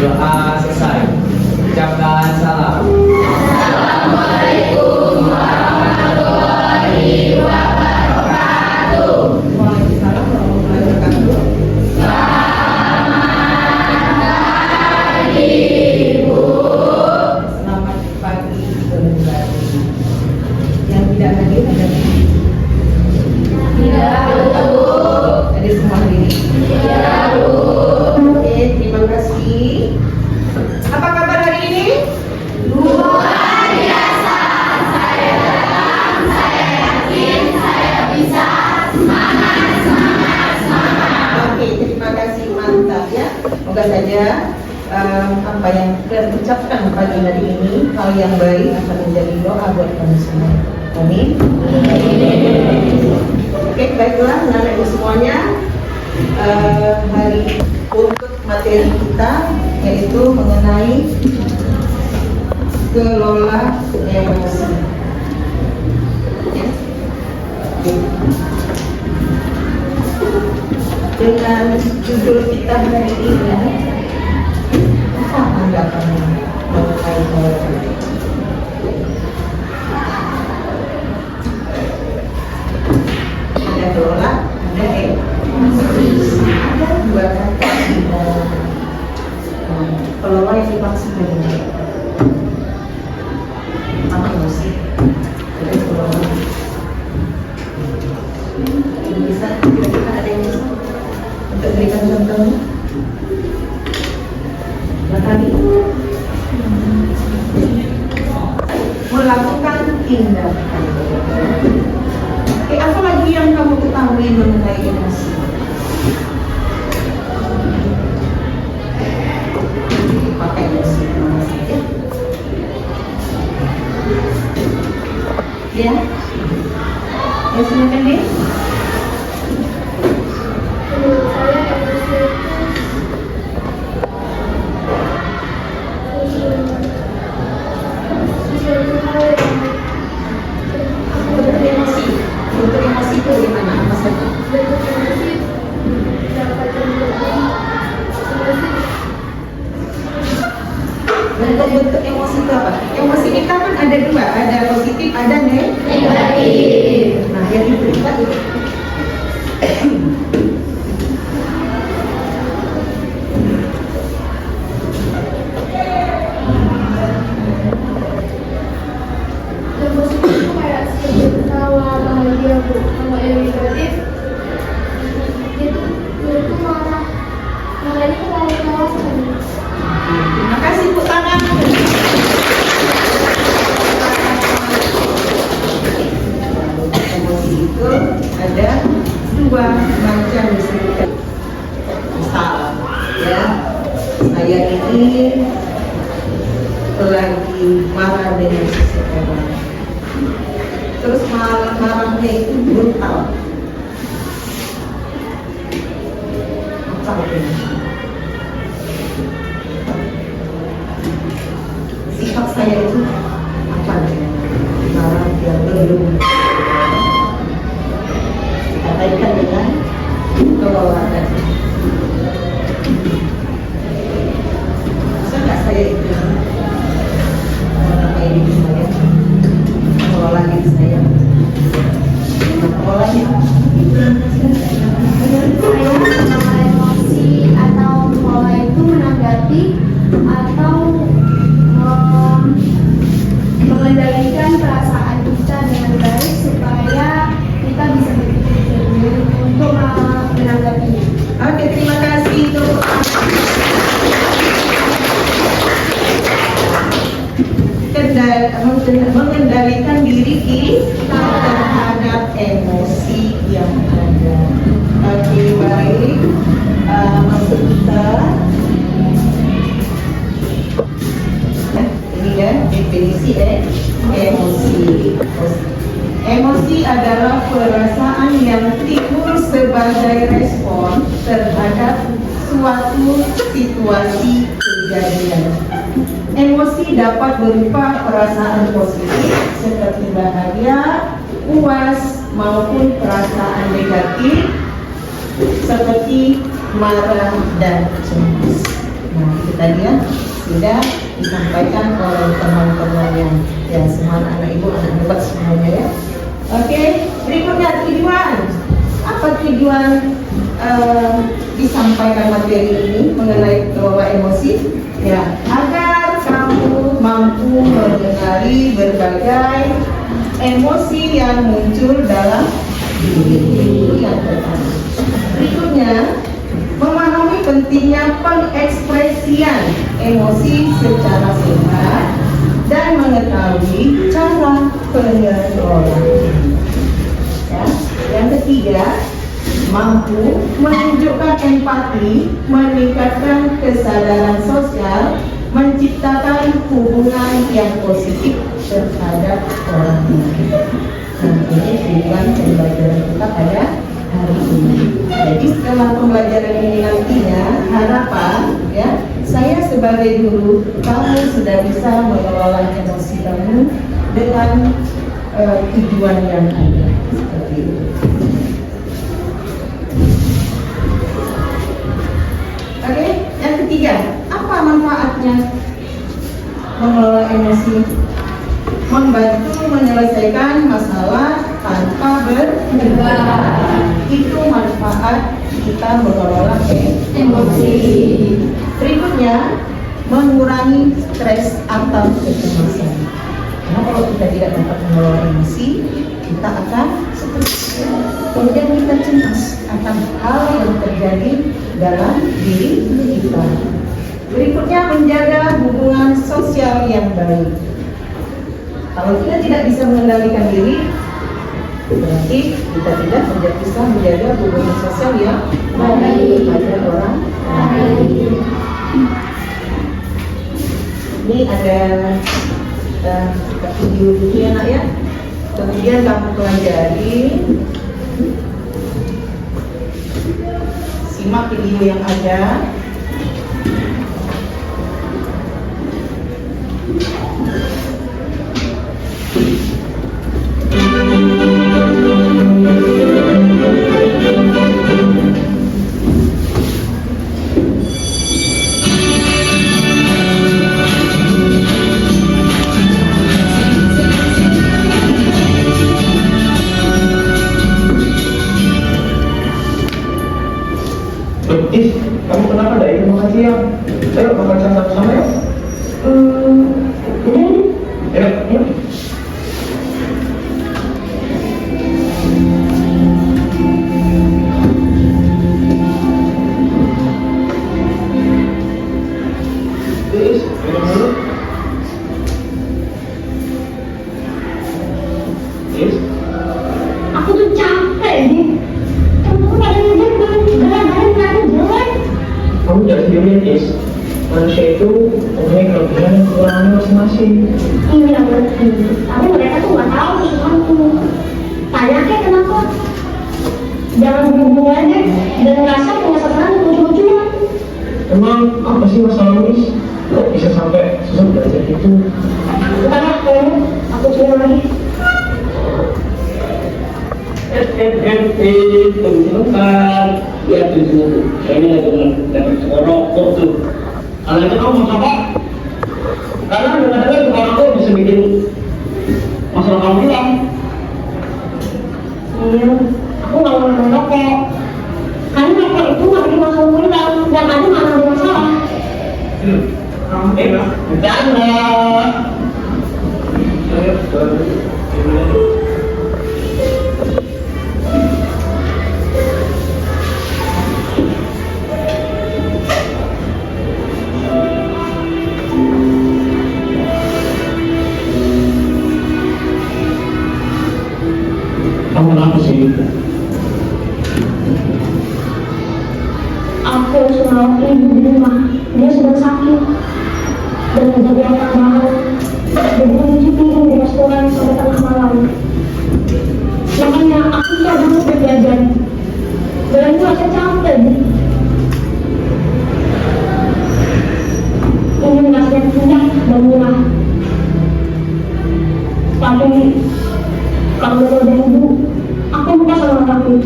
Doa selesai. Ucapkan salam. Assalamualaikum warahmatullahi wabarakatuh. Waalaikumsalam warahmatullahi wabarakatuh. Selamat pagi, Ibu. Selamat pagi kembali. Yang tidak hadir ada Tidak, Bu. ada semua ini. Tidak, Bu. Oke, terima kasih. Apa kabar hari ini? Luar biasa. Saya datang, saya yakin saya bisa. Semangat, semangat, semangat. Oke, terima kasih, mantap ya. Semoga saja apa yang kita ucapkan pagi hari ini, hal yang baik akan menjadi doa buat kami semua. Amin. Oke, baiklah, anak-anak ibu semuanya. Hari untuk materi kita yaitu mengenai kelola emosi. Ya. Oke. Dengan judul kita hari ini, apa anggapannya mengenai kelola? Ada kelola, ada emosi. Ada dua kata di dalam kelola yang dimaksud dengan apa emosi? Ada kelola. Bisa kira-kira ada yang bisa untuk berikan contohnya? Tadi melakukan tindakan. Apa lagi yang kamu ketahui mengenai emosi? Pakai emosi kemana saja? Ya, ya silakan deh. Menurut saya emosi itu sesuatu hal yang Bentuk emosi, bentuk emosi itu bagaimana? Apa saja? bentuk emosi dapat menjadi emosi Bentuk emosi itu apa? Emosi kita kan ada dua, ada positif, ada Negatif. Nah, yang diberikan itu emosi itu kayak seperti ketawa, bahagia, Bu. Kalau yang negatif itu menurutku marah, marahnya itu ketawa sekali. terima kasih Bu tangan. Emosi itu ada dua macam disebutkan. Misal, ya, saya ini lagi marah dengan seseorang. Terus marahnya itu brutal. Apa itu? Sikap saya itu apa nih? Marah yang belum dikatakan dengan kelolaan. Bisa nggak saya itu mengenai diri saya, mengelola diri saya, mengelolanya? Saya mengelola emosi atau mengelola itu menanggapi atau mengendalikan perasaan kita dengan baik supaya kita bisa berpikir jernih untuk menanggapinya. Oke, terima kasih untuk mengendalikan diri kita terhadap emosi yang ada. Oke, baik. Maksud kita ini ya definisi emosi. Emosi adalah perasaan yang timbul sebagai respon terhadap suatu situasi kejadian. Emosi dapat berupa perasaan positif seperti bahagia, puas, maupun perasaan negatif seperti marah dan cemas. Nah, itu tadi tadi ya sudah disampaikan oleh teman-temannya. Ya, semua anak ibu anak hebat semuanya ya. Oke, berikutnya tujuan. Apa tujuan disampaikan materi ini mengenai kelola emosi? Ya, agar kamu mampu mengenali berbagai emosi yang muncul dalam diri. Itu yang pertama. Berikutnya, memahami pentingnya pengekspresian emosi secara sehat dan mengetahui cara pengelolaan. Ya. Yang ketiga, mampu menunjukkan empati, meningkatkan kesadaran sosial, menciptakan hubungan yang positif terhadap orang lain. Nah, ini tujuan pembelajaran kita pada hari ini. Jadi setelah pembelajaran ini nantinya harapan ya saya sebagai guru kamu sudah bisa mengelola emosi kamu dengan tujuan yang ada seperti itu. Oke, yang ketiga, apa manfaatnya mengelola emosi? Membantu menyelesaikan masalah tanpa berdebat. Itu manfaat kita mengelola emosi. Berikutnya, mengurangi stres atau kecemasan. Karena kalau kita tidak dapat mengelola emosi, kita akan stres. Kemudian kita cemas akan hal yang terjadi dalam diri kita. Berikutnya, menjaga hubungan sosial yang baik. Kalau kita tidak bisa mengendalikan diri, berarti kita tidak bisa menjaga hubungan sosial yang baik pada orang lain. Ini ada video dulu ya nak ya. Kemudian kamu pelajari, simak video yang ada. Kamu kenapa dah itu makan siang? Ayo makan siang sama-sama ya. Ayo. Is, minum dulu. Is. Aku tuh capek nih. Kamu pada ngajak gara-gara aku jelek. Kamu jangan sendirian, Is. Manusia itu mempunyai kelebihan dan kekurangannya masing-masing. Iya ngerti. Tapi mereka tuh nggak tahu sesuatu. Tanya kayak kenapa? Jangan hubungan aja dan ngerasa punya seseorang yang lucu-lucuan. Emang apa sih masalah Is? Kok bisa sampai susah belajar gitu? Bentar ya, kayaknya aku coba lagi. Tunggu sebentar. Lihat tuh, ini ada dari rokok tuh. Kalau itu kamu mau apa? Karena kadang-kadang tukang rokok bisa bikin masalah kamu hilang. Iya, aku nggak mau merokok. Karena merokok itu nggak bikin masalah hilang, dan ada malah ada masalah. Kamu enak. Bercanda. Kamu kenapa sih? Aku selalu ibu di rumah, dia sedang sakit dan menjadi anak mahal. Dia mencuci piring di restoran sampai tengah malam. Makanya aku tak harus belajar. Dan itu rasa capek. Ingin ngasih punya dan murah. Tapi kalau ada ibu, aku lupa sama aku.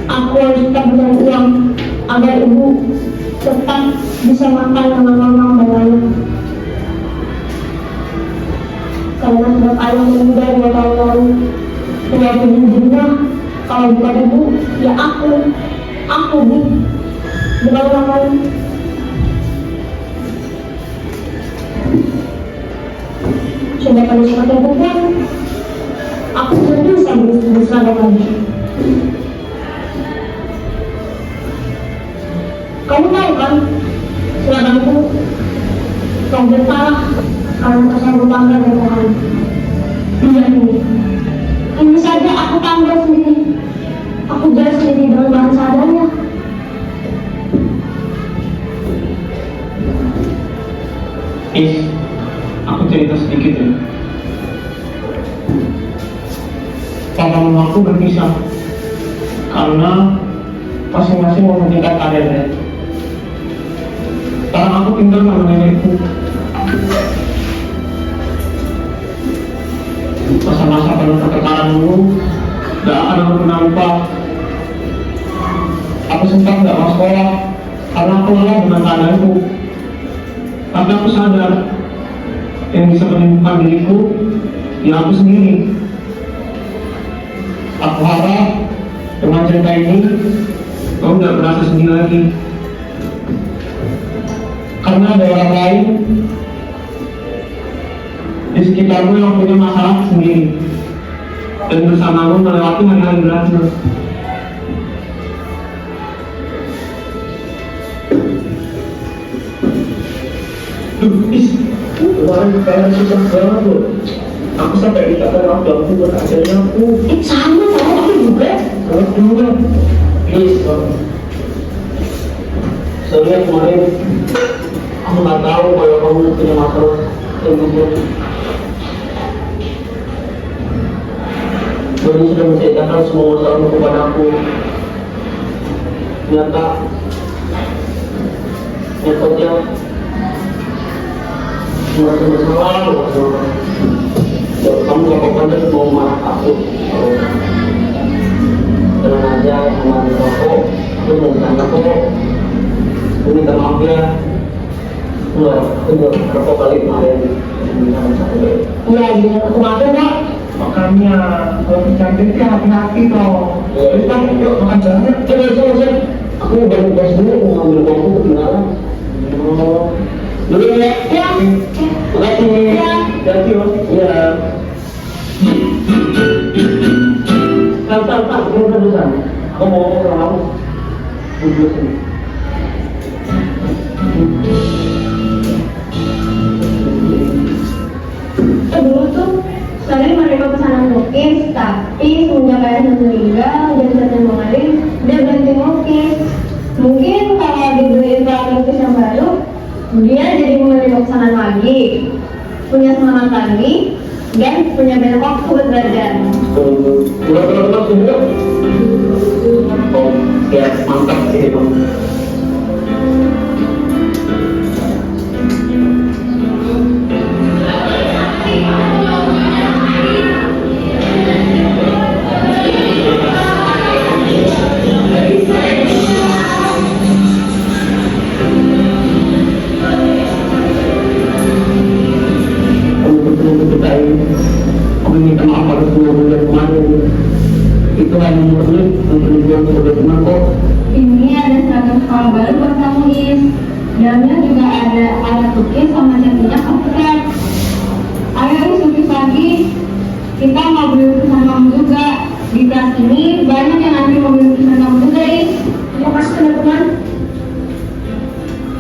Aku harus tetap berjuang agar ibu tetap bisa makan dengan mama dan ayah. Karena sebab ayah meninggal 2 tahun lalu, keluarga ibunya, kalau bukan ibu, ya aku Bu, bukan orang lain. Sudah pada saat yang pun, aku tidak bisa berusaha lagi. Kamu tahu kan, seragamku kau bersalah karena kesalahan tanggal dan Tuhan. Dia ini saja aku tanggal sendiri, aku jalan sendiri dengan bahan seadanya. Aku cerita sedikit ya. Papa mama aku berpisah karena masing-masing mau meningkat karirnya. Sekarang aku tinggal sama nenekku. Masa-masa penuh pertengkaran dulu gak akan aku pernah lupa. Aku sempat gak mau sekolah karena aku lelah dengan keadaanku. Tapi aku sadar yang bisa menyembuhkan diriku ya aku sendiri. Aku harap dengan cerita ini kamu gak merasa sendiri lagi, karena ada orang lain di sekitarmu yang punya masalah sendiri dan bersamamu melewati hari-hari beratmu. Kemarin kalian susah banget loh. Aku sampai dikatakan aku buat akhirnya aku Sama aku juga. harus juga. Please, soalnya kemarin aku nggak tahu kalau kamu punya masalah tersebut. Doni sudah menceritakan semua masalahmu kepada aku. Ternyata metodenya merasa bersalah loh. Kamu gak apa-apa mau marah aku. Tenang aja, sama aku mau bercanda kok. Aku minta maaf ya. Aku berapa kali kemarin minta maaf. Iya, aku maafin Kak. Makanya kalau bercanda itu hati-hati toh. Jadi kamu yuk makan banyak. Coba. Aku baru gas dulu, aku ngambil uangku ketinggalan. Dulu ya. Ya. Makasih. Ya. Thank you. Iya. Tak, kita terusan. Aku mau ngomong sama kamu. Duduk sini. Dulu tuh sering menerima pesanan lukis, tapi semenjak ayah meninggal dan saya mengalir, dia berhenti melukis. Mungkin kalau dibeliin pelat lukis yang baru, dia jadi menerima pesanan lagi, punya semangat lagi, dan punya banyak waktu buat belajar. Udah sini yuk. Oh, ya mantap sih bang. Aku minta maaf pada semua bulan kemarin. Itu hanya murni untuk dibuat sebagai teman kok. Ini ada seragam sekolah baru buat kamu, Is. Dalamnya juga ada alat lukis sama jadinya kampret. Ayo Is, lukis lagi. Kita mau beli lukisan kamu juga. Di kelas ini banyak yang nanti mau beli lukisan kamu juga, Is. Terima kasih teman-teman.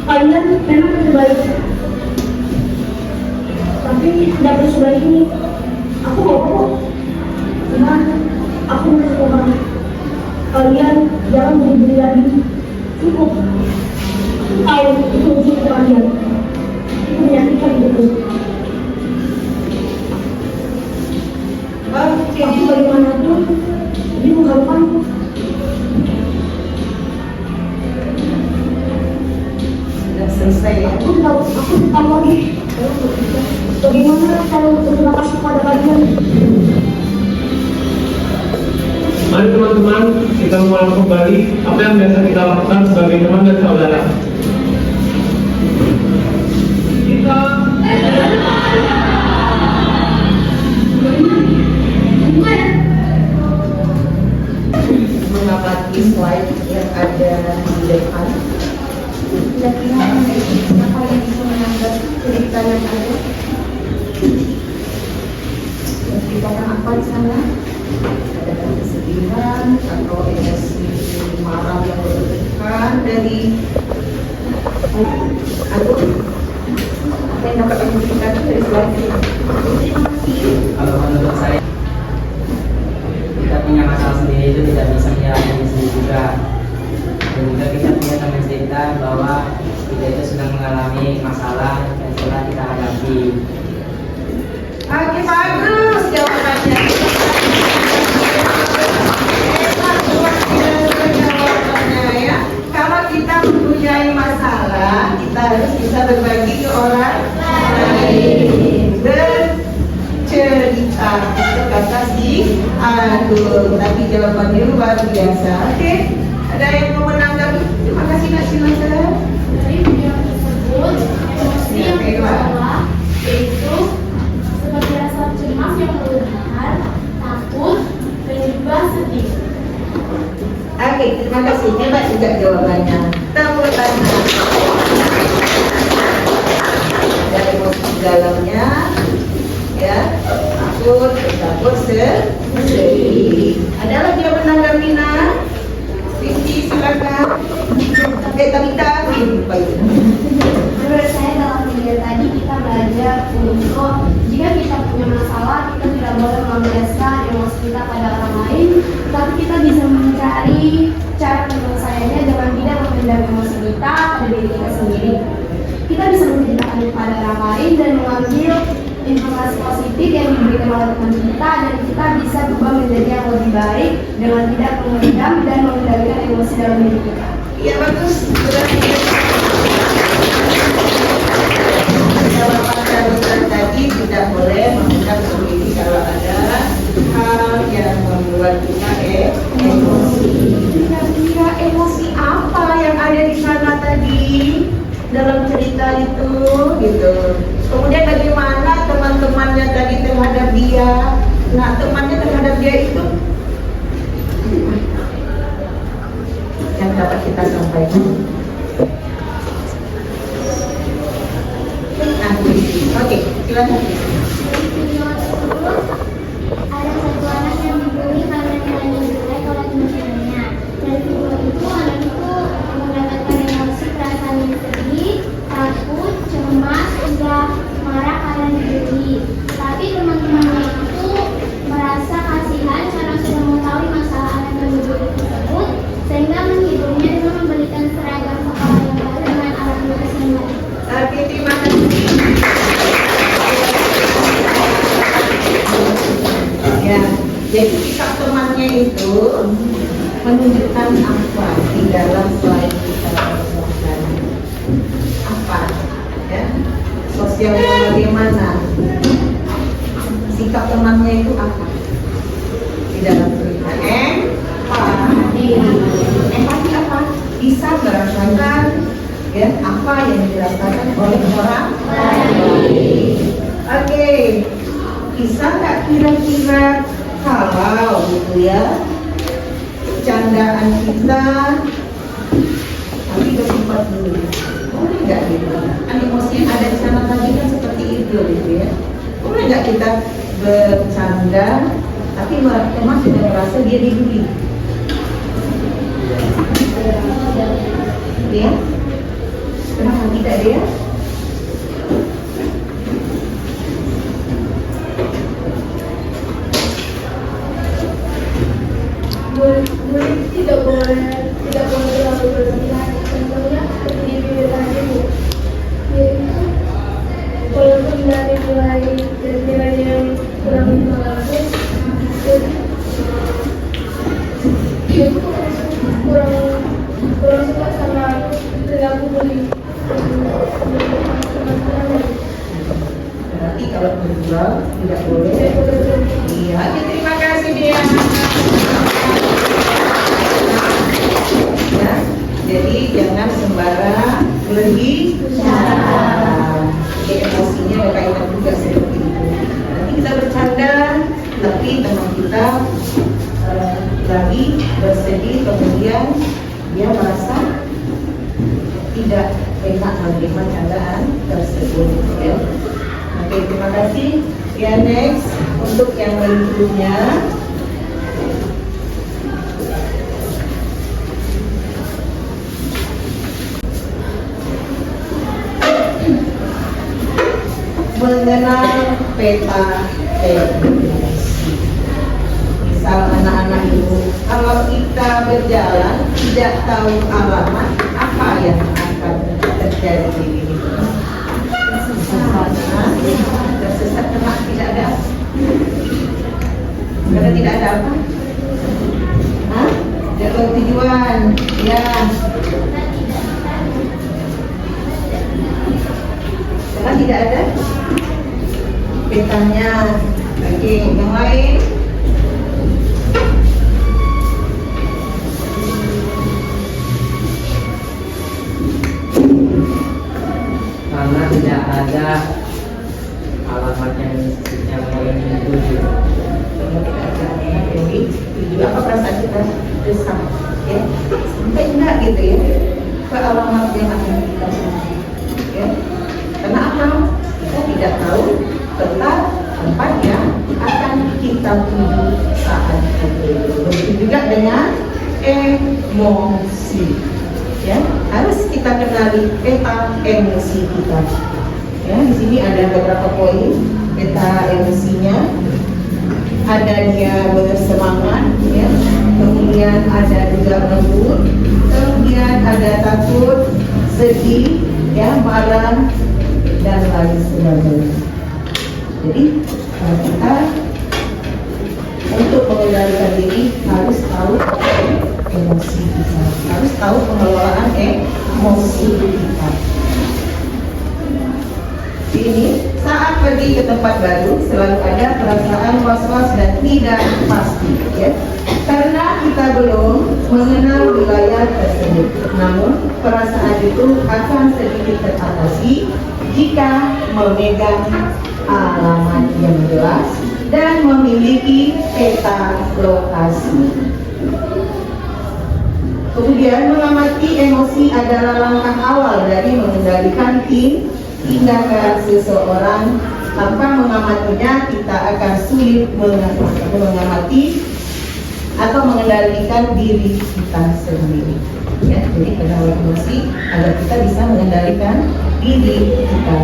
Kalian memang terbaik. Tapi tidak perlu sebaik ini. Aku mau kok. Nah, aku mau sekolah. Kalian jangan beli-beli lagi. Cukup. Tahu itu usul kalian. Itu menyakitkan hidupku. Aku bagaimanapun ini mengharukanku. Sudah selesai ya. Aku tahu lagi. Bagaimana cara berterima kasih kepada kalian? Mari teman-teman, kita mulai kembali apa yang biasa kita lakukan sebagai teman dan saudara. yang ada. Kita kan apa di sana? Ada kesedihan atau emosi marah yang berlebihan dari apa yang dapat diberikan dari slide ini. Kalau menurut saya, kita punya masalah sendiri itu tidak bisa menyalahkan diri sendiri juga. Dan juga kita punya teman cerita bahwa kita itu sedang mengalami masalah yang telah kita hadapi. Oke, bagus jawabannya. Jawabannya ya. Kalau kita mempunyai masalah, kita harus bisa berbagi ke orang lain. Bercerita itu kata si aduh, tapi jawabannya luar biasa. Oke, ada yang mau menanggapi? Terima kasih Nak Sinasa. Dari video tersebut, emosi yang dibawa yaitu seperti rasa cemas yang berlebihan, takut, dan juga sedih. Oke, terima kasih. Hebat juga jawabannya. Tepuk tangan. Ada emosi dalamnya, ya, takut, sedih. Ada lagi yang menanggapi Nak? Sisi, silakan. Tapi baik. Menurut saya dalam video tadi kita belajar untuk jika kita punya masalah, kita tidak boleh melampiaskan emosi kita pada orang lain, tapi kita bisa mencari cara penyelesaiannya dengan tidak memendam emosi kita pada diri kita sendiri. Kita bisa menceritakan kepada orang lain dan mengambil informasi positif yang diberikan oleh teman kita, dan kita bisa berubah menjadi yang lebih baik dengan tidak memendam dan mengendalikan emosi dalam diri kita. Iya, bagus. Jawaban tadi tidak boleh memendam sendiri kalau ada hal yang membuat kita emosi. Kira-kira emosi apa yang ada di sana tadi dalam cerita itu, gitu. Kemudian bagaimana teman-temannya tadi terhadap dia? Nah, temannya terhadap dia itu yang dapat kita sampaikan. Nah, oke, silakan. Dari video tersebut, ada satu anak yang dibully karena nilainya jelek oleh teman-temannya. Dari video itu, anak itu mendapatkan emosi perasaan yang sedih, takut, cemas, hingga marah karena dibully. Tapi teman-temannya itu merasa kasihan karena sudah mengetahui masalah anak yang dibully tersebut, sehingga menghiburnya dengan memberikan seragam sekolah yang baru dengan alat tulis yang baru. Oke, terima kasih. Ya, jadi sikap temannya itu menunjukkan apa di dalam slide kita lakukan. Apa? Ya, sosialnya bagaimana? Sikap temannya itu apa? Di dalam cerita empati. Empati apa? Bisa merasakan ya apa yang dirasakan oleh orang lain. Oke, bisa nggak kira-kira kalau gitu ya candaan kita tapi bersifat dulu, boleh nggak gitu? Kan emosi yang ada di sana tadi kan seperti itu gitu ya. Boleh nggak kita bercanda tapi teman sudah merasa dia dibully? Ya? Kenapa tidak dia? Tidak boleh terlalu berlebihan. Contohnya seperti di video tadi, yaitu walaupun dari nilai yang kurang bagus, itu kurang suka sama perilaku bully. Berarti kalau berjual tidak boleh. Iya, terima kasih dia. Ya, jadi jangan sembarang berbicara. Jadi emosinya berkaitan juga seperti itu. Nanti kita bercanda, tapi teman kita lagi bersedih, kemudian dia merasa tidak enak menerima candaan tersebut. Ya. Oke, terima kasih. Ya, next untuk yang berikutnya. Mengenal peta emosi. Misal anak-anak itu, kalau kita berjalan tidak tahu alamat, apa yang akan terjadi di diri kita? Tersesat karena tidak ada. Karena tidak ada apa? Jatuh tujuan, ya. Karena tidak ada petanya. Oke, yang lain. Karena tidak ada alamat yang boleh dituju. Karena tidak ada. Jadi, apa perasaan kita resah, ya? Sampai enggak gitu ya? Ke alamat yang akan kita tuju, ya? Karena apa? Kita tidak tahu tentang tempat yang akan kita tuju saat itu. Begitu juga dengan emosi. Ya, harus kita kenali peta emosi kita. Ya, di sini ada beberapa poin peta emosinya. Ada dia bersemangat, ya. Kemudian ada juga lembut, kemudian ada takut, sedih, ya, marah, dan lain sebagainya. Jadi kita untuk mengendalikan diri harus tahu emosi kita, harus tahu pengelolaan emosi kita. Ini saat pergi ke tempat baru selalu ada perasaan was-was dan tidak pasti, ya. Karena kita belum mengenal wilayah tersebut. Namun perasaan itu akan sedikit teratasi jika memegang alamat yang jelas dan memiliki peta lokasi. Kemudian mengamati emosi adalah langkah awal dari mengendalikan tindakan seseorang. Tanpa mengamatinya, kita akan sulit mengamati atau mengendalikan diri kita sendiri. Ya, jadi kenali emosi agar kita bisa mengendalikan diri kita.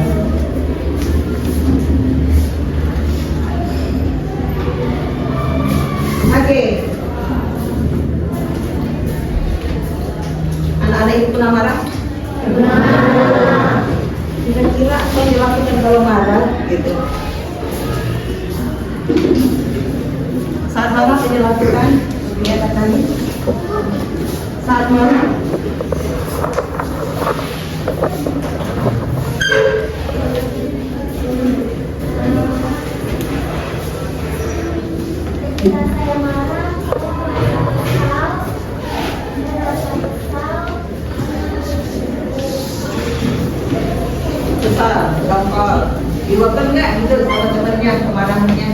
Oke. Anak-anak itu pernah marah? Pernah. Kira-kira apa yang dilakukan kalau marah gitu? Saat marah apa yang dilakukan? Lihat tadi. Saat marah Ketika saya marah, besar, gampang. Diluapkan nggak gitu sama temannya kemarahannya?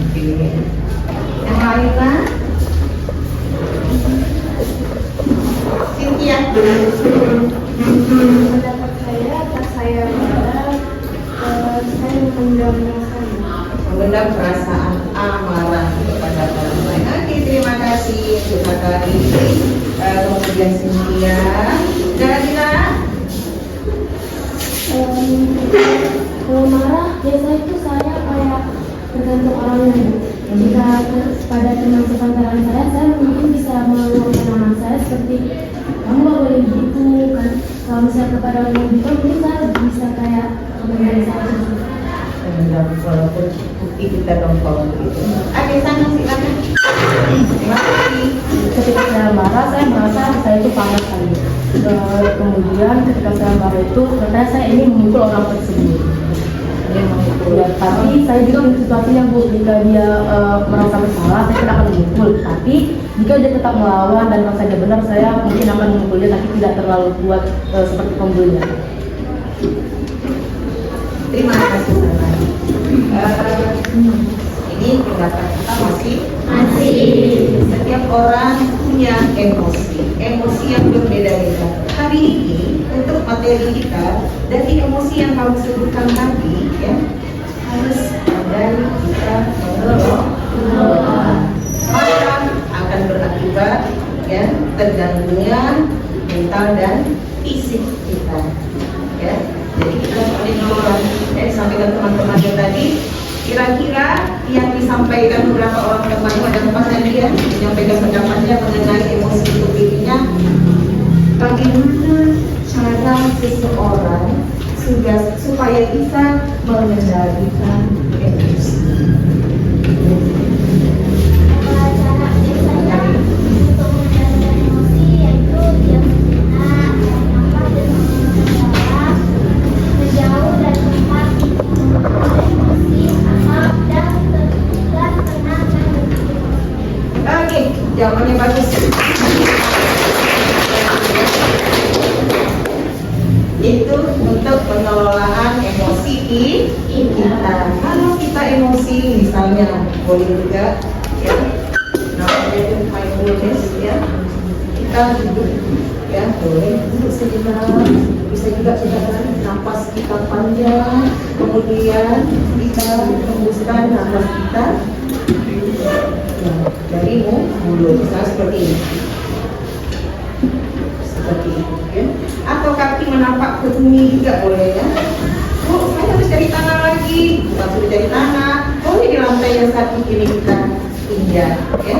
Oke. Yang lain lah? Cynthia. pendapat saya, pas saya marah, saya memendam rasanya. Memendam perasaan amarah kepada orang lain. Oke, terima kasih untuk kakak ini. Kemudian Cynthia. Dina. Kalau marah, biasanya itu saya kayak tergantung orangnya. Jika pada teman sepantaran saya mungkin bisa meluapkan nama saya seperti kamu gak boleh gitu kan. Kalau misalnya kepada orang yang gitu, mungkin saya bisa kayak mengenai saya. Memendam walaupun bukti kita dongkol gitu. Oke, sana silakan. Terima kasih. Ketika saya marah, saya merasa saya itu panas kali. Kemudian ketika saya marah itu, ternyata saya ingin memukul orang tersebut. Ya, tapi saya juga punya situasinya Bu, jika dia merasa bersalah, saya tidak akan memukul. Tapi jika dia tetap melawan dan merasa dia benar, saya mungkin akan memukulnya, tapi tidak terlalu kuat seperti pembunuhnya. Terima kasih Sana. Ini pendapat kita masih. Setiap orang punya emosi yang berbeda-beda. hari ini untuk materi kita dari emosi yang kamu sebutkan tadi, ya, harus dari kita mengelola, maka akan berakibat ya terganggunya mental dan fisik kita, ya. Jadi kita seperti mengelola yang disampaikan teman-teman tadi. Kira-kira yang disampaikan beberapa orang teman pada tempatnya dia menyampaikan pendapatnya mengenai emosi itu dirinya. Bagaimana cara seseorang supaya bisa mengendalikan emosi? Cara biasanya untuk mengendalikan emosi yaitu diam sejenak, tarik nafas dan mengelola, menjauh dari tempat emosi, aman dan tenang dan berpikir. Oke, jawabannya bagus. Itu untuk pengelolaan emosi kita. Kalau kita emosi, misalnya boleh juga ya, namanya itu mindfulness ya. Kita duduk ya, boleh duduk sejenak. Bisa juga kita nafas kita panjang, kemudian kita hembuskan nafas kita dari mulut, misalnya seperti ini. Seperti itu ya. Atau kaki menapak ke bumi juga boleh ya. Oh, saya harus cari tanah lagi. Langsung cari tanah. Boleh di lantai yang satu kiri kita injak ya.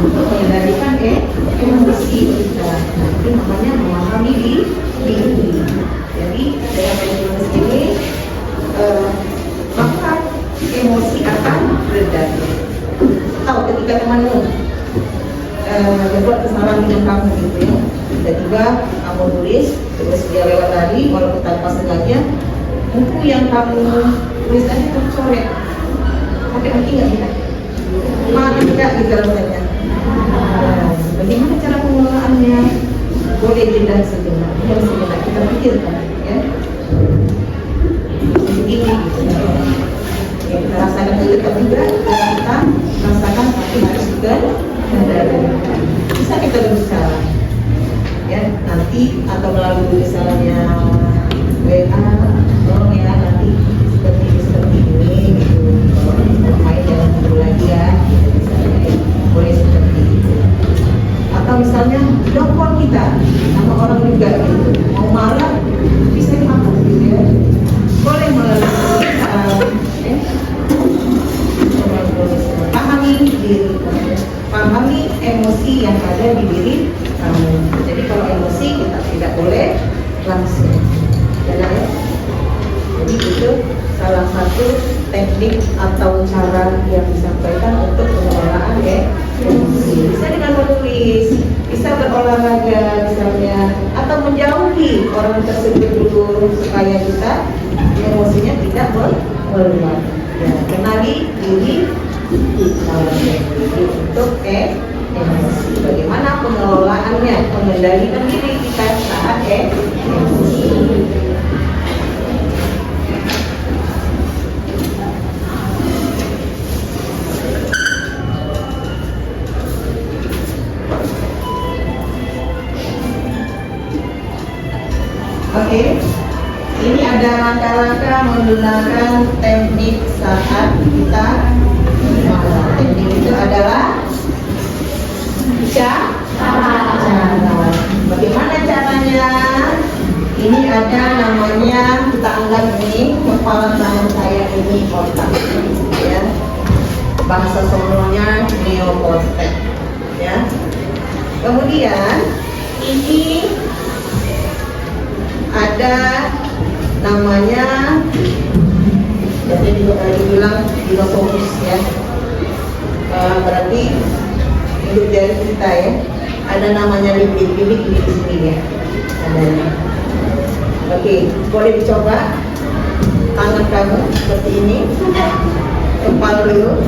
Untuk mengendalikan emosi kita. Nah, itu namanya memahami diri. Jadi dengan mindfulness ini maka emosi akan reda. Tahu ketika temanmu berbuat kesalahan dengan kamu gitu ya, tiba-tiba kamu tulis, terus dia lewat tadi walaupun tanpa sengaja, buku yang kamu tulis tadi kamu coret, pakai hati nggak bisa, mana juga gitu rasanya. Bagaimana cara pengelolaannya? Boleh jeda sejenak, kita pikirkan ya. Begini, ya, kita rasakan dulu juga, kita rasakan tapi harus juga bisa kita berbicara ya nanti atau melalui tulisannya WA, oh ya nanti seperti ini gitu. Kalau main jangan dulu lagi ya, misalnya ya, boleh seperti itu. Atau misalnya dokter kita sama orang juga gitu, mau marah bisa dimakan gitu ya, boleh melalui pahami diri, pahami emosi yang ada di diri kamu. Jadi kalau emosi kita tidak boleh langsung, ya. Jadi itu salah satu teknik atau cara yang disampaikan untuk pengelolaan emosi. Bisa dengan menulis, bisa berolahraga misalnya, atau menjauhi orang tersebut dulu supaya kita emosinya tidak meluap. Ya, kenali diri kita untuk emosi. Bagaimana pengelolaannya, mengendalikan diri kita saat emosi. Oke. Ini ada langkah-langkah menggunakan teknik saat kita marah. Teknik itu adalah cara. Bagaimana caranya? Ini ada namanya, kita anggap ini kepala tangan saya ini otak, ya. Bahasa Solonya neokortex, ya. Kemudian ini ada namanya, jadi dibilang dinosaurus ya. Berarti hidup jari kita ya. Ada namanya bibit di sini ya. Adanya. Oke, boleh dicoba tangan kamu seperti ini, kepal dulu.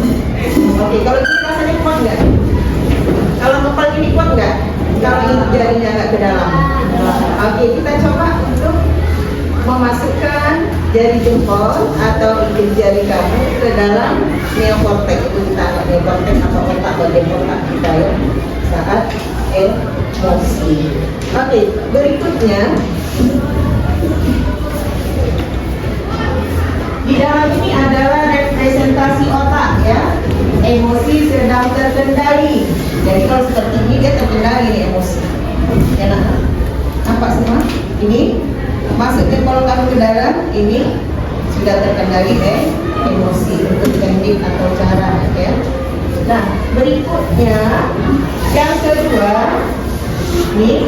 Oke, kalau ini rasanya kuat nggak? Kalau kepal ini kuat nggak? Kalau ini jarinya nggak ke dalam. Oke, kita coba untuk memasukkan jari jempol atau ujung jari kamu ke dalam neokortex. Itu kita anggap neokortex atau otak, bagian otak kita ya. Saat emosi. Oke, berikutnya di dalam ini adalah representasi otak ya. Emosi sedang terkendali. Jadi kalau seperti ini dia terkendali nih emosi. Ya nah, nampak semua? Ini masuknya kalau kamu ke dalam ini sudah terkendali emosi untuk teknik atau cara ya. Nah, berikutnya yang kedua ini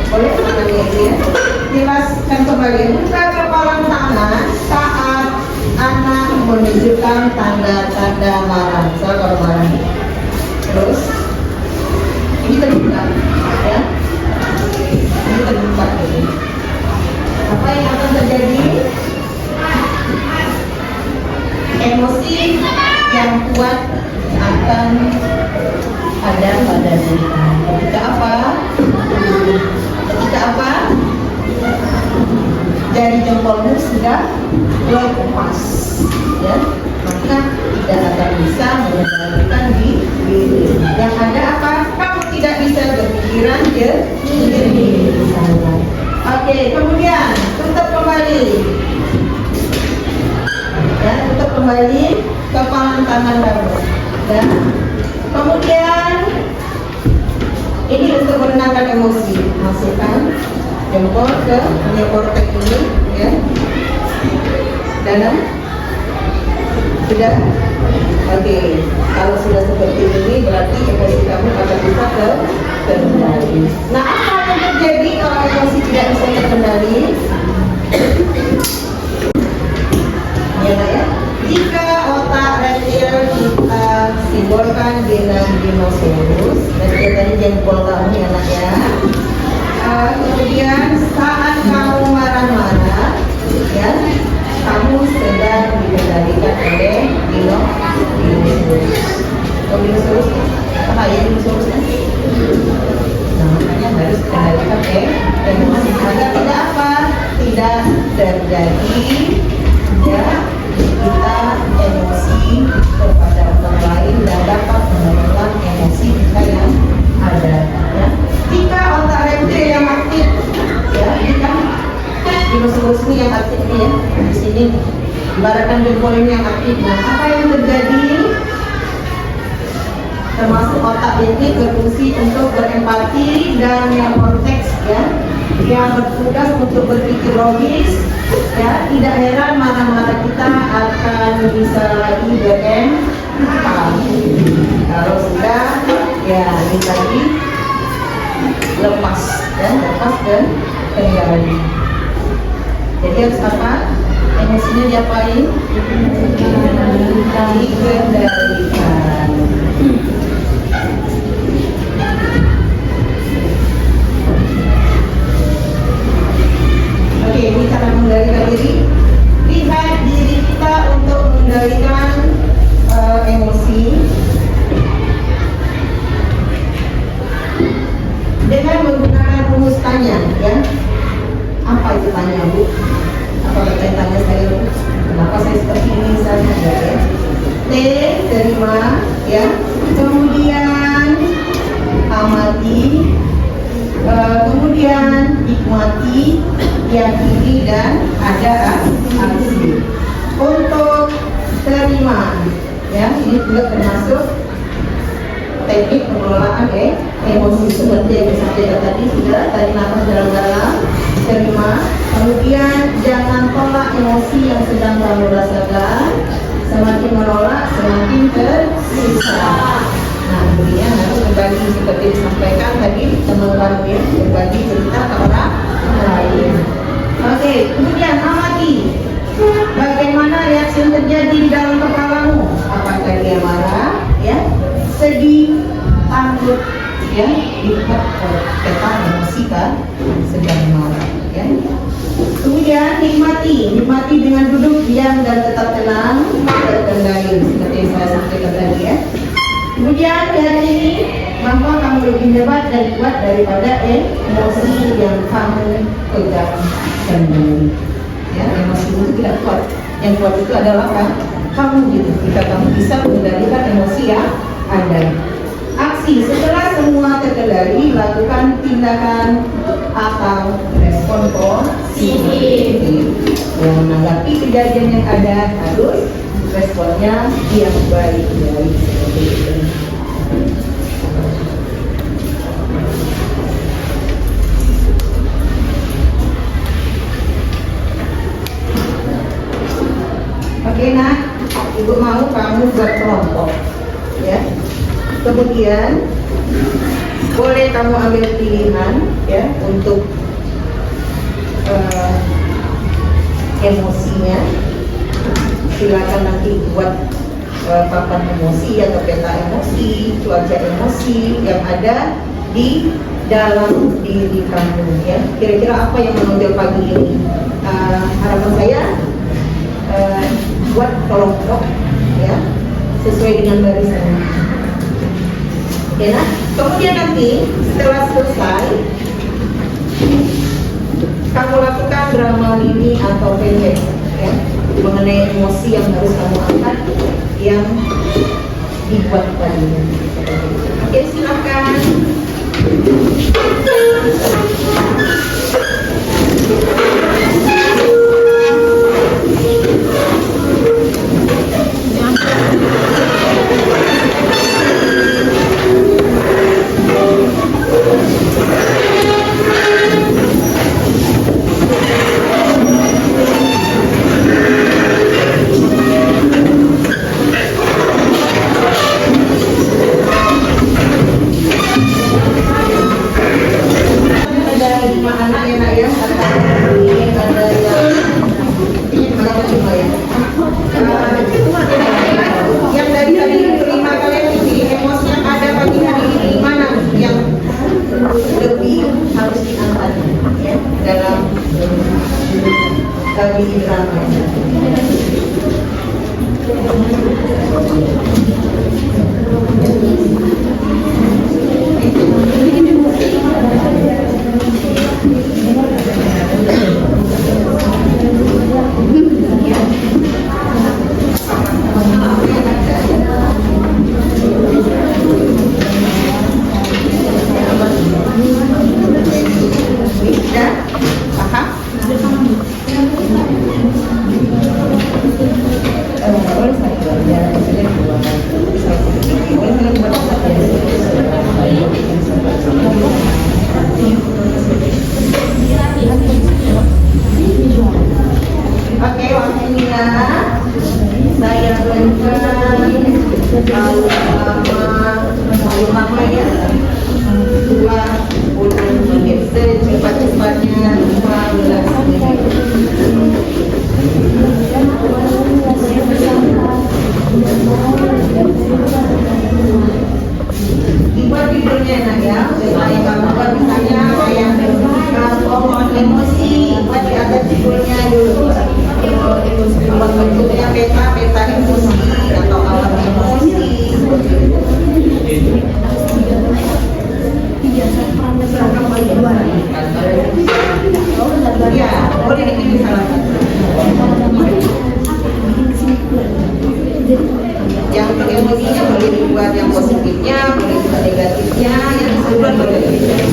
boleh teman-teman ya, jelaskan kembali buka kepalan tangan saat anak menunjukkan tanda-tanda marah. Misalnya kalau marah, terus ini terbuka ya, ini terbuka ini. Apa yang akan terjadi? Emosi yang kuat akan ada pada diri kamu. Ketika apa? Ketika apa? Jari jempolmu sudah lepas, ya, maka tidak akan bisa mengendalikan diri. Yang ada apa? Kamu tidak bisa berpikiran jernih. Oke, kemudian tutup kembali. Ya, tutup kembali kepalan tangan kamu. Ya. Kemudian ini untuk menenangkan emosi, masukkan jempol ke neokortex ini, ya, dalam. Sudah? Oke. Kalau sudah seperti ini berarti emosi kamu akan bisa terkendali. Nah, apa yang terjadi kalau emosi tidak bisa terkendali? Ya, ya. Jika otak reptil kita simbolkan dengan dinosaurus, reptil tadi jempol kamu ya nak ya. Kemudian saat kamu marah-marah, ya, kamu sedang dikendalikan oleh dinosaurus. Kalau dinosaurus, apa ya dinosaurusnya? Nah, makanya harus dikendalikan emosi agar tidak apa? Tidak terjadi ya kita emosi kepada orang lain dan dapat mengelola emosi kita yang ada. Ya. Jika otak reptil yang aktif, ya, jika dinosaurus ini yang aktif ini ya, di sini ibaratkan jempol ini yang aktif. Nah, apa yang terjadi? Termasuk otak ini berfungsi untuk berempati dan neokortex ya, yang bertugas untuk berpikir logis. Ya, tidak heran marah-marah kita akan bisa lagi berempati kalau sudah ya ini tadi lepas ya, lepas dan kendali. Jadi harus apa? Emosinya diapain? Dikendalikan. Oke, ini cara mengendalikan diri. Lihat diri kita untuk mengendalikan emosi dengan menggunakan rumus tanya, ya. Apa itu tanya, Bu? Apa tanya saya, Bu? Kenapa saya seperti ini misalnya, ya? T, terima, ya. Kemudian amati, kemudian nikmati, yakini dan ada aksi. Untuk terima, ya, ini juga termasuk teknik pengelolaan emosi seperti yang disampaikan tadi, sudah tarik nafas dalam-dalam, terima. Kemudian jangan tolak emosi yang sedang kamu rasakan. Semakin menolak, semakin tersiksa. Nah, kemudian harus berbagi seperti disampaikan tadi teman-teman ya, berbagi cerita ke orang lain. Oke, kemudian amati bagaimana reaksi yang terjadi di dalam kepalamu. Apakah dia marah, ya, sedih, takut, ya, lihat peta emosi kan sedang marah, ya. Kemudian nikmati dengan duduk diam dan tetap tenang, terkendali seperti yang saya sampaikan tadi ya. Kemudian hari ini bahwa kamu lebih hebat dan kuat daripada emosi yang kamu pegang sendiri. Ya, emosi itu tidak kuat. Yang kuat itu adalah kamu gitu. Jika kamu bisa mengendalikan emosi yang ada. Aksi aksi. Setelah semua terkendali, lakukan tindakan atau respon positif. Yang menanggapi kejadian yang ada harus responnya yang baik-baik seperti itu. Oke nak, ibu mau kamu buat kelompok, ya. Kemudian boleh kamu ambil pilihan, ya, untuk emosinya. Silakan nanti buat papan emosi atau peta emosi, cuaca emosi yang ada di dalam diri kamu, ya. Kira-kira apa yang menonjol pagi ini? Harapan saya buat kelompok, ya, sesuai dengan barisannya. Ya, nah, kemudian nanti setelah selesai kamu lakukan drama mini atau pendek, ya, mengenai emosi yang harus kamu angkat yang dibuat tadi. Oke, silakan. Yang dari tadi 5 kalian ini emosi yang ada pagi hari ini mana yang lebih harus diangkat, ya, dalam kali drama? Oke, waktunya saya berikan lama ya 20 menit, secepat-cepatnya 15 menit. Dibuat judulnya enak ya, supaya kamu buat misalnya kayak emosi, buat di atas judulnya dulu. Buat bentuknya peta emosi atau alam emosi. Ya, boleh dipilih salah satu. Yang untuk emosinya boleh dibuat yang positifnya, boleh juga negatifnya, yang keseluruhan boleh dibuat.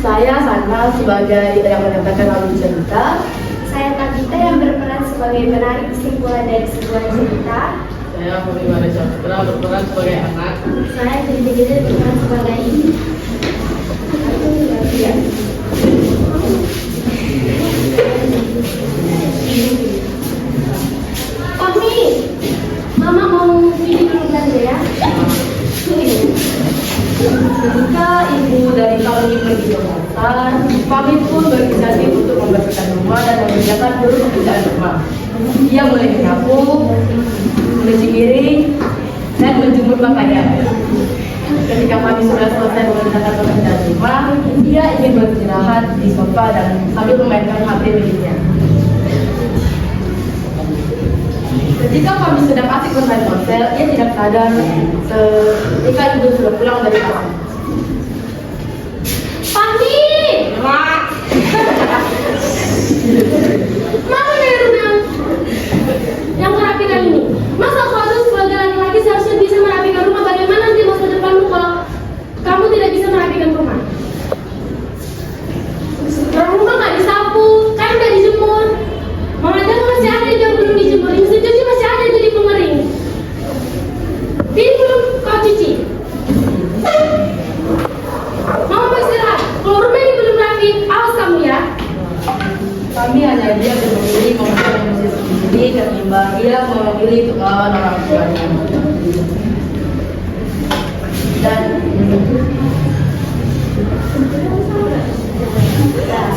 Saya Sana sebagai yang menyampaikan lalu cerita. Saya Tabita yang berperan sebagai penarik kesimpulan dari sebuah cerita. Saya Fahmi Chandra berperan sebagai anak. Saya Gede berperan sebagai ibu. Fahmi, Mama mau pilih dulu belanja ya. Ketika ibu dari Fahmi pergi ke pasar, Fahmi pun berinisiatif untuk membersihkan rumah dan mengerjakan seluruh pekerjaan rumah. Ia mulai menyapu, mencuci piring, dan menjemur pakaian. Ketika Fahmi sudah selesai mengerjakan pekerjaan rumah, ia ingin beristirahat di sofa dan sambil memainkan HP miliknya. Ketika Fahmi sedang asik bermain ponsel, ia tidak sadar ketika ibu sudah pulang dari pasar. Fahmi! kami hanya dia yang memilih mengenal emosi sendiri ketimbang ia memilih untuk melawan orang tuanya. Dan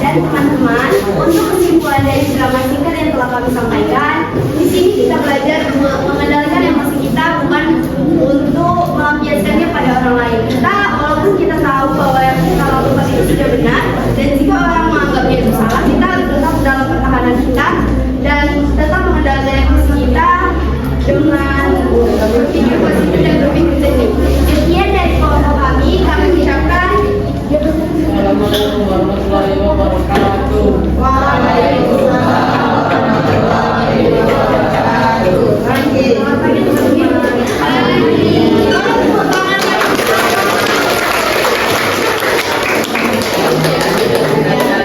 teman-teman, untuk kesimpulan dari drama singkat yang telah kami sampaikan, di sini kita belajar mengendalikan emosi kita bukan untuk melampiaskannya pada orang lain. Kita walaupun kita tahu bahwa yang kita lakukan itu sudah benar, dan jika orang menganggapnya itu salah, kita harus tetap dalam pertahanan kita dan tetap mengendalikan emosi kita dengan berpikir positif dan berpikir jernih. Sekian dari kelompok kami ucapkan Assalamualaikum warahmatullahi wabarakatuh. Waalaikumsalam warahmatullahi wabarakatuh. selamat pagi teman-teman.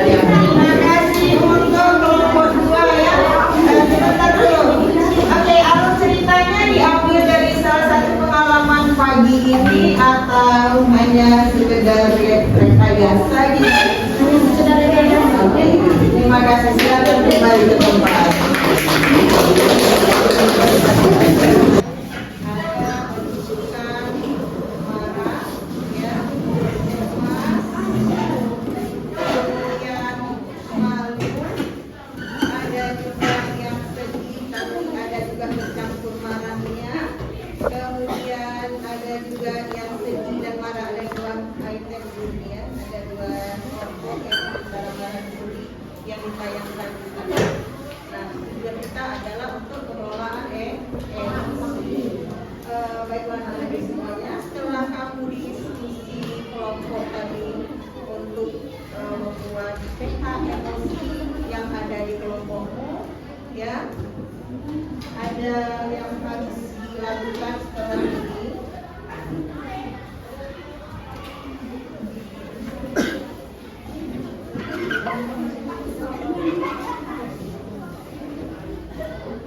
Terima kasih untuk kelompok 2 ya. Sebentar dulu. Oke, alur ceritanya diambil dari salah satu pengalaman pagi ini atau hanya sekedar rekayasa gitu? Oke, terima kasih. Silakan kembali ke tempat. Ada penunjukan marah, ya, cemas, kemudian malu, ada juga yang sedih tapi ada juga bercampur marahnya, kemudian ada juga yang sedih dan marah lewat item dunia. Ada 2 kelompok yang antara marah duri yang ditayangkan di sana. Nah, tujuan kita adalah untuk pengelolaan emosi. Baiklah anak-anak semuanya, setelah kamu diskusi kelompok tadi untuk membuat peta emosi yang ada di kelompokmu, ya, ada yang harus dilakukan setelah ini.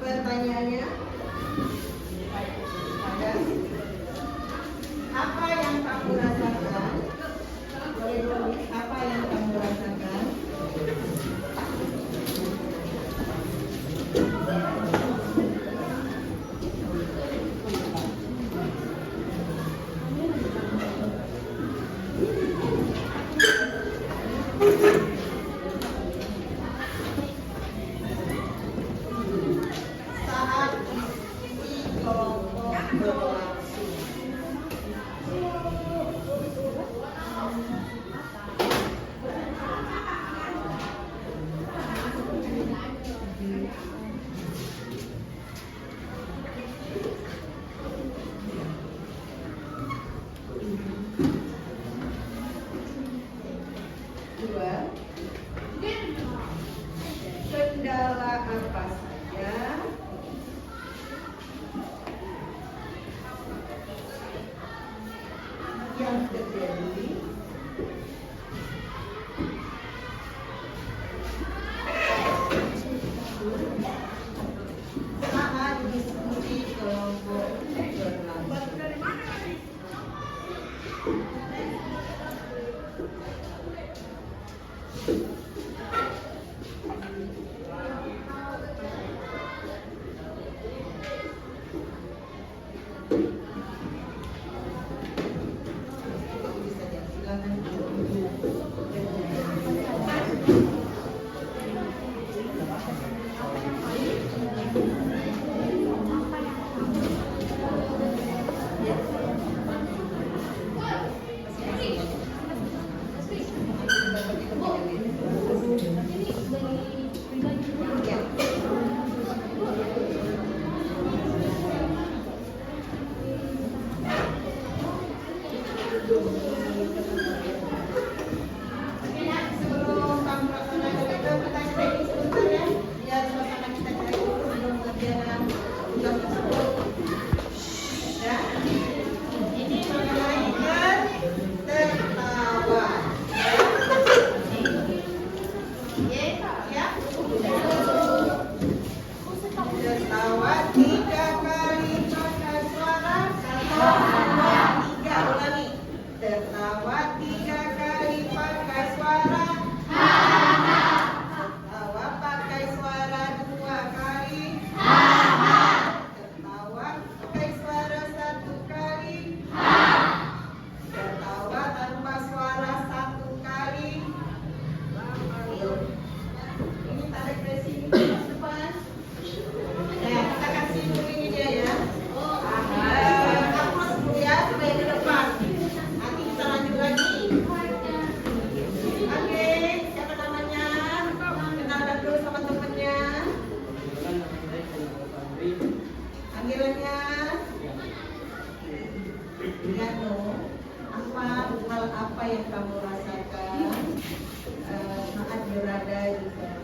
Pertanyaannya ada apa yang kamu rasakan? Boleh tulis apa yang kamu rasakan? Saat diskusi kelompok berlangsung. Dua, kendala apa saja yang terjadi saat diskusi kelompok berlangsung. Sebelum kamu berada di kelas.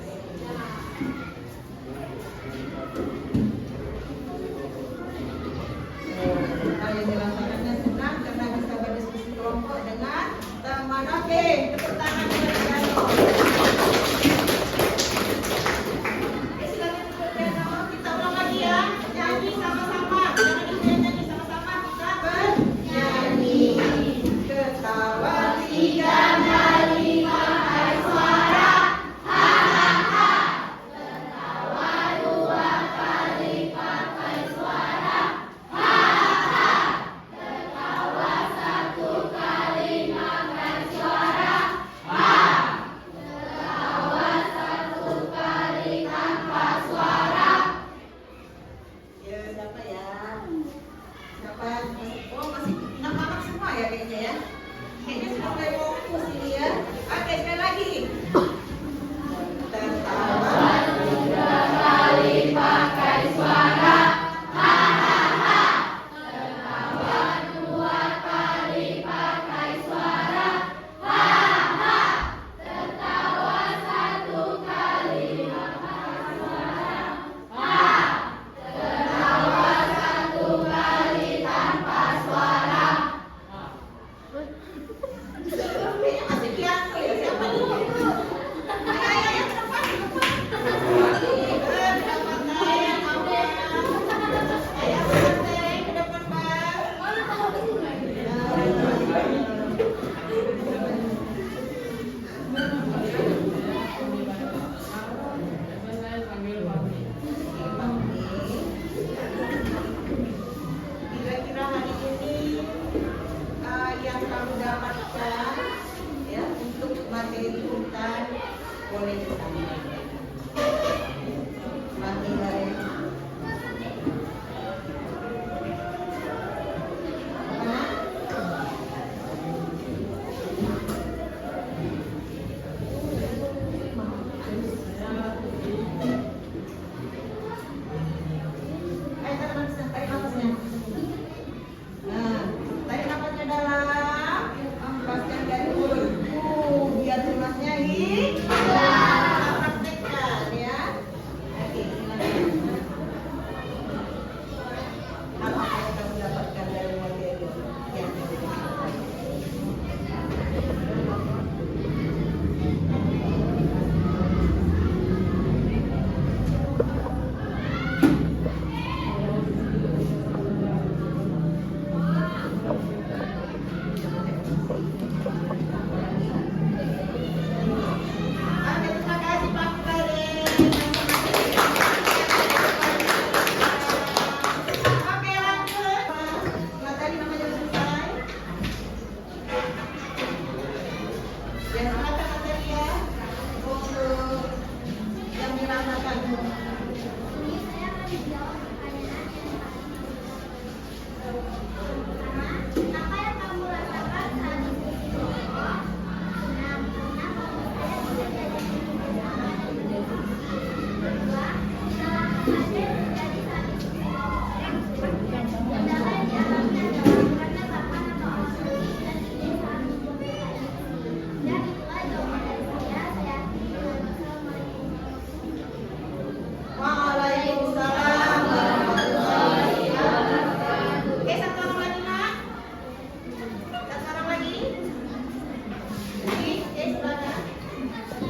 Hal yang dilakukannya senang karena bisa berdiskusi kelompok dengan teman. Oke, tepuk tangan untuk piano. Silakan untuk piano. Kita ulang lagi ya. Nyanyi sama-sama. Jangan nyanyi sama-sama. Kita bernyanyi. Ketawa tiga kali pakai suara. Ya, siapa ya? Siapa? Oh, masih anak-anak semua ya kayaknya ya. Kayaknya sudah mulai fokus ini ya. Oke, sekali lagi. Tertawa tiga kali pakai suara. Kayaknya masih piano ya. Siapa dulu? Ayo, ke depan, ke depan. Ke depan, Teng. Ayo, Teng, ke depan, Bang. Kira-kira hari ini yang kamu dapatkan ya untuk materi hutan boleh disampaikan. Nilai tarik nafasnya. Nah, tarik nafasnya dalam, hembuskan dari mulut. Biar tulasnya hilang. Praktekkan ya. Oke, silakan. Apa yang kamu dapatkan dari materi yang Oke, terima kasih Pak Karen. Oke, lanjut. Materi namanya sudah selesai. Ya, silakan materi ya. Untuk yang dirasakan. Apa yang kamu rasakan saat diskusi kelompok? Waalaikumsalam warahmatullahi wabarakatuh. Oke, satu orang lagi nak. Satu orang lagi. Oke, silakan. Terima kasih.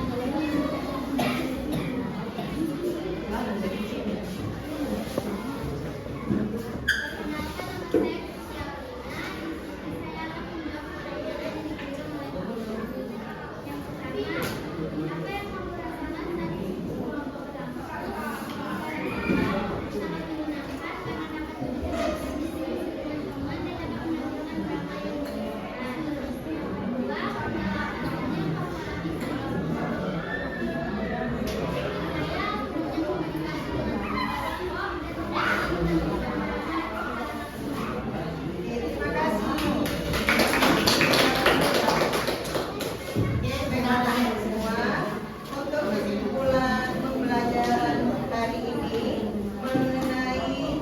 Oke, rekan-rekan semua, untuk kesimpulan pembelajaran hari ini mengenai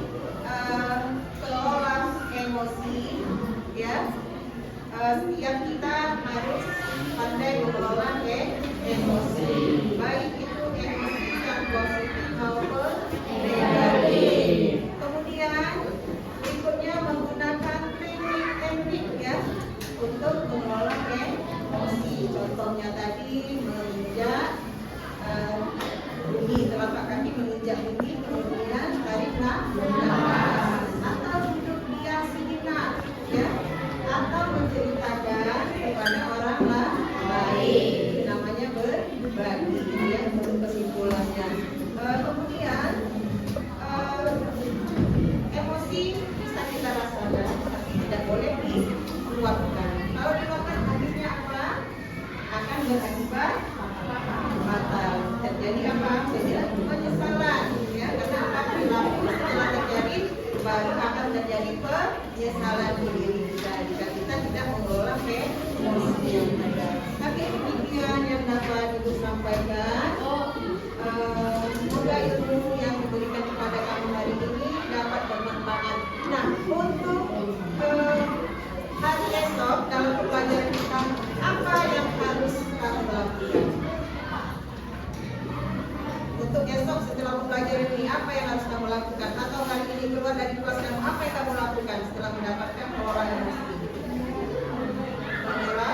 kelola emosi, ya, setiap kita harus pandai mengelola emosi. Baik itu emosi yang positif maupun negatif. Kemudian berikutnya menggunakan teknik ya untuk mengelola emosi. Contohnya tadi menginjak bumi, telapak kaki menginjak bumi, kemudian tarik nafas, atau duduk diam sejenak ya, atau menceritakan kepada orang lain. Itu namanya berbagi ya, untuk kesimpulannya. Kemudian emosi bisa kita rasakan, tapi tidak boleh diluapkan. Kalau diluapkan akhirnya apa? Akan berakibat fatal. Terjadi apa? Terjadi penyesalan. Ya, karena apa? Perilaku setelah terjadi baru akan terjadi penyesalan di diri kita jika kita tidak mengelola emosi yang ada. Tapi demikian yang dapat Ibu sampaikan. Semoga ilmu yang diberikan kepada kamu hari ini dapat bermanfaat. Nah, untuk hari esok dalam pelajaran kita, apa yang harus kamu lakukan? Untuk esok setelah pelajaran ini, apa yang harus kamu lakukan? Atau hari ini keluar dari kelas kamu, apa yang kamu lakukan setelah mendapatkan pengelolaan emosi? Mengelola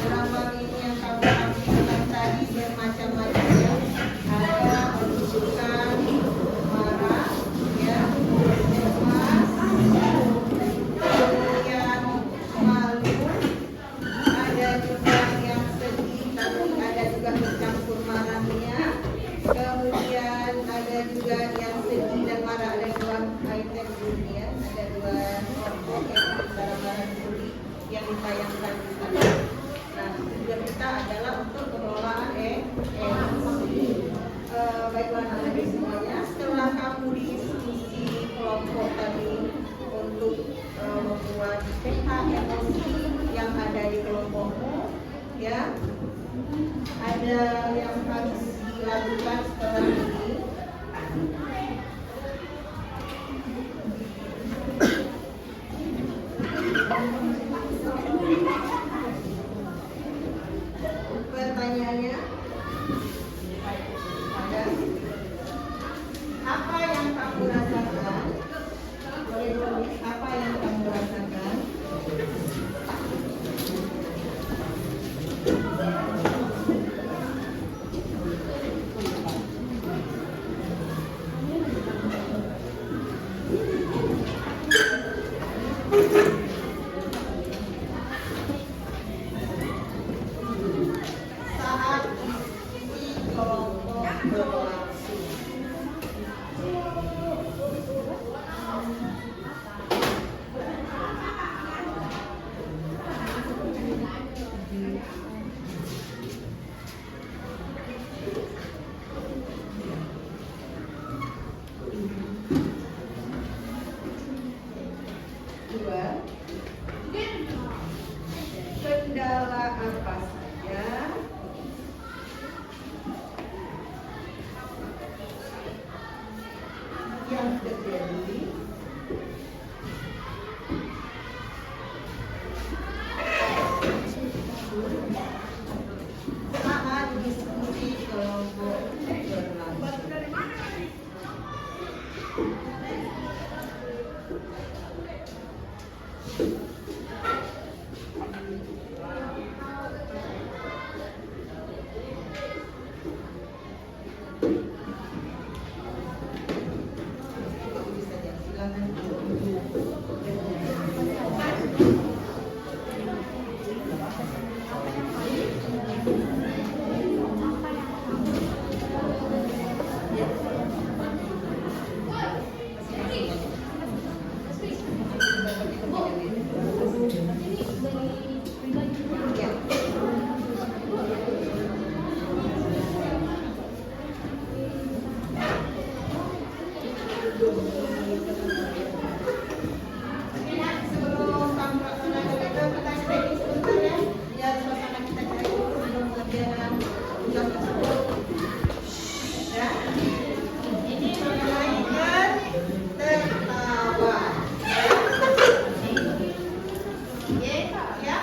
Lambang ini yang kamu tampilkan tadi bermacam-macam ya. Ada menunjukkan marah, ya, cemas, kemudian malu, ada juga yang sedih, tapi ada juga bercampur marahnya. Kemudian ada juga yang sedih dan marah, ada dua item ini ya, ada dua kelompok yang antara marah sedih yang ditayangkan di sana. Nah, tujuan kita adalah untuk pengelolaan emosi. Baiklah anak-anak semuanya, setelah kamu diskusi kelompok tadi untuk membuat peta emosi yang ada di kelompokmu, ya, ada yang harus dilakukan setelah ini. Pertanyaannya ada apa yang kamu rasakan? Boleh tulis apa yang kamu rasakan? Saat diskusi kelompok berlangsung. Dua, kendala apa saja yang terjadi saat diskusi kelompok berlangsung. Bisa ya, silakan. Sebelum kamu melaksanakan itu, kita stay sebentar ya, biar suasana kita cair dulu sebelum pengerjaan tugas tersebut. Ya, ini mengaitkan tertawa. Ya, ya.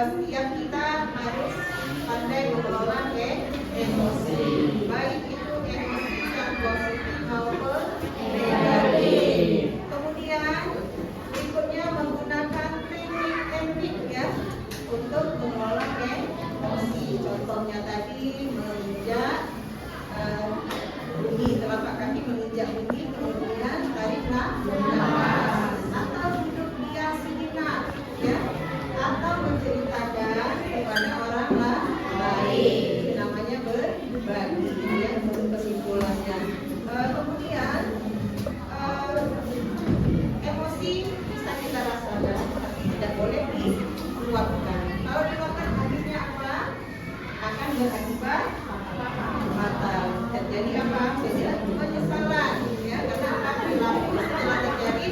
Setiap kita harus pandai mengelola emosi, baik itu emosi yang positif maupun negatif. Kemudian berikutnya menggunakan teknik-teknik ya untuk mengelola emosi. Contohnya tadi menginjak bunyi telapak kaki, menginjak bunyi, kemudian tarik nafas, atau duduk diam sejenak ya, atau menceritakan kepada orang lain. Ini namanya berbagi ya, untuk kesimpulannya. Kemudian emosi bisa kita rasakan tapi tidak boleh diluapkan. Kalau diluapkan akhirnya apa? Akan berakibat fatal. Terjadi apa? Terjadi penyesalan ya, karena apa? Perilaku setelah terjadi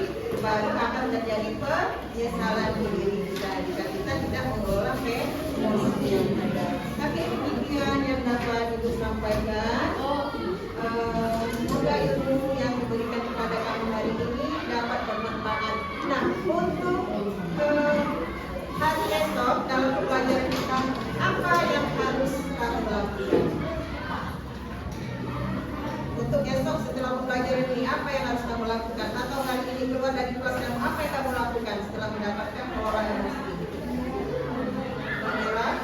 baru akan terjadi penyesalan di diri kita jika kita tidak mengelola emosi yang ada. Tapi demikian yang dapat Ibu sampaikan. Semoga ilmu yang diberikan kepada kami hari ini dapat bermanfaat. Nah, untuk hari esok dalam pelajaran kita, apa yang harus kamu lakukan? Untuk esok setelah pembelajaran ini, apa yang harus kamu lakukan? Atau hari ini keluar dari kelas kamu, apa yang kamu lakukan setelah mendapatkan pengelolaan emosi? Mengelak,